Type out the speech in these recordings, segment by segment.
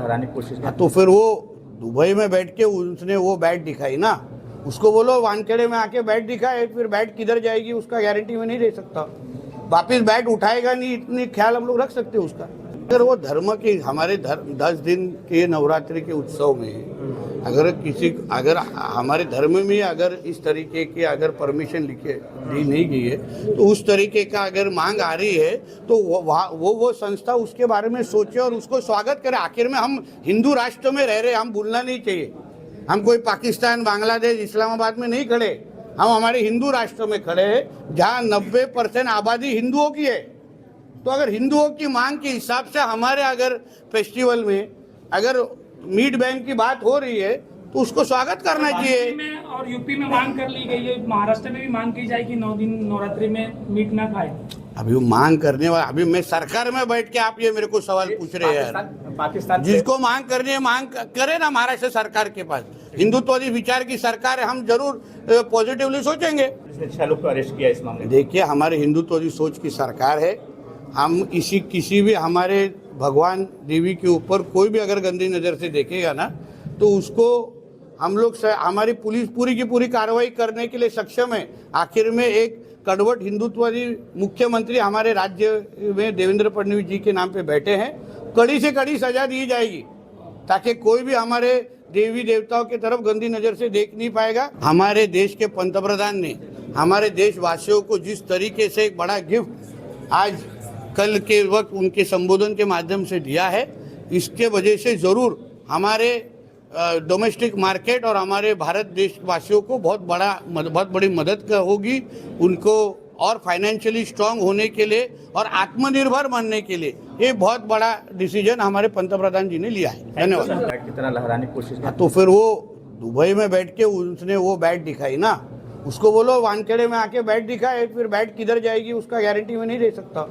लहराने की कोशिश की। तो फिर वो दुबई में बैठ के उसने वो बैट दिखाई ना, उसको बोलो वानखेड़े में आके बैट दिखाए, फिर बैट किधर जाएगी उसका गारंटी में नहीं दे सकता। वापिस बैट उठाएगा नहीं, इतनी ख्याल हम लोग रख सकते हैं उसका। अगर वो धर्म की हमारे 10 दिन के नवरात्रि के उत्सव में अगर हमारे धर्म में अगर इस तरीके की अगर परमिशन लिखे दी नहीं गई है, तो उस तरीके का अगर मांग आ रही है तो वो संस्था उसके बारे में सोचे और उसको स्वागत करे। आखिर में हम हिंदू राष्ट्र में रह रहे, हम भूलना नहीं चाहिए। हम कोई पाकिस्तान, बांग्लादेश, इस्लामाबाद में नहीं खड़े, हम हमारे हिंदू राष्ट्र में खड़े हैं जहाँ 90% आबादी हिंदुओं की है। तो अगर हिंदुओं की मांग के हिसाब से हमारे अगर फेस्टिवल में अगर मीट बैंक की बात हो रही है तो उसको स्वागत करना चाहिए। में और यूपी में मांग कर ली गई है, महाराष्ट्र में भी मांग की जाए कि 9 दिन नवरात्रि में मीट ना खाए। अभी वो मांग करने वाला, अभी मैं सरकार में बैठ के आप ये मेरे को सवाल पूछ रहे हैं यार। पाकिस्तान जिसको मांग करनी है मांग करे ना, महाराष्ट्र सरकार के पास हिंदुत्ववादी विचार की सरकार है, हम जरूर पॉजिटिवली सोचेंगे। इसने 6 लोग को अरेस्ट किया इस मामले में। देखिए, हमारे हिंदुत्ववादी सोच की सरकार है। हम किसी भी हमारे भगवान देवी के ऊपर कोई भी अगर गंदी नज़र से देखेगा ना, तो उसको हम लोग हमारी पुलिस पूरी की पूरी कार्रवाई करने के लिए सक्षम है। आखिर में एक कड़वट हिंदुत्ववादी मुख्यमंत्री हमारे राज्य में देवेंद्र फडणवीस जी के नाम पे बैठे हैं। कड़ी से कड़ी सजा दी जाएगी ताकि कोई भी हमारे देवी देवताओं की तरफ गंदी नज़र से देख नहीं पाएगा। हमारे देश के पंतप्रधान ने हमारे देशवासियों को जिस तरीके से एक बड़ा गिफ्ट आज कल के वक्त उनके संबोधन के माध्यम से दिया है, इसके वजह से ज़रूर हमारे डोमेस्टिक मार्केट और हमारे भारत देशवासियों को बहुत बड़ी मदद होगी। उनको और फाइनेंशियली स्ट्रांग होने के लिए और आत्मनिर्भर बनने के लिए ये बहुत बड़ा डिसीजन हमारे पंतप्रधान जी ने लिया है। धन्यवाद। की तरह लहराने की कोशिश की। तो फिर वो दुबई में बैठ के उसने वो बैट दिखाई ना, उसको बोलो वानखेड़े में आके बैट दिखाए, फिर बैट किधर जाएगी उसका गारंटी में नहीं दे सकता।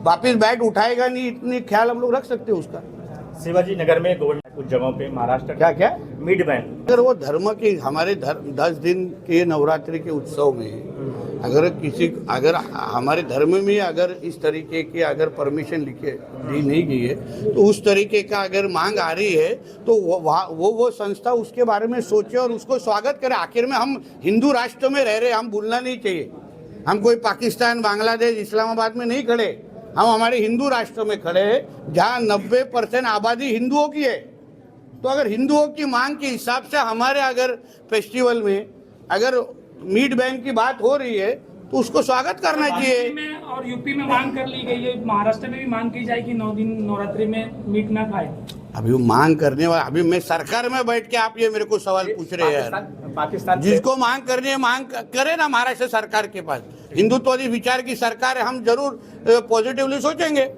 वापिस बैट उठाएगा नहीं, इतनी ख्याल हम लोग रख सकते हैं उसका। शिवाजी नगर में कुछ जगहों पे महाराष्ट्र क्या मीट बैंक। अगर वो धर्म की हमारे 10 दिन के नवरात्रि के उत्सव में अगर हमारे धर्म में अगर इस तरीके की अगर परमिशन लिखे दी नहीं गई है, तो उस तरीके का अगर मांग आ रही है तो वो संस्था उसके बारे में सोचे और उसको स्वागत करे। आखिर में हम हिंदू राष्ट्र में रह रहे, हम भूलना नहीं चाहिए। हम कोई पाकिस्तान, बांग्लादेश, इस्लामाबाद में नहीं खड़े, हम हमारे हिंदू राष्ट्र में खड़े हैं जहाँ 90% आबादी हिंदुओं की है। तो अगर हिंदुओं की मांग के हिसाब से हमारे अगर फेस्टिवल में अगर मीट बैंक की बात हो रही है तो उसको स्वागत करना चाहिए। में और यूपी में मांग कर ली गई है, महाराष्ट्र में भी मांग की जाए कि 9 दिन नवरात्रि में मीट ना खाए। अभी वो मांग करने वाला, अभी मैं सरकार में बैठ के आप ये मेरे को सवाल पूछ रहे हैं यार। पाकिस्तान जिसको मांग करनी है मांग करे ना, महाराष्ट्र सरकार के पास हिंदुत्ववादी विचार की सरकार है, हम जरूर पॉजिटिवली सोचेंगे।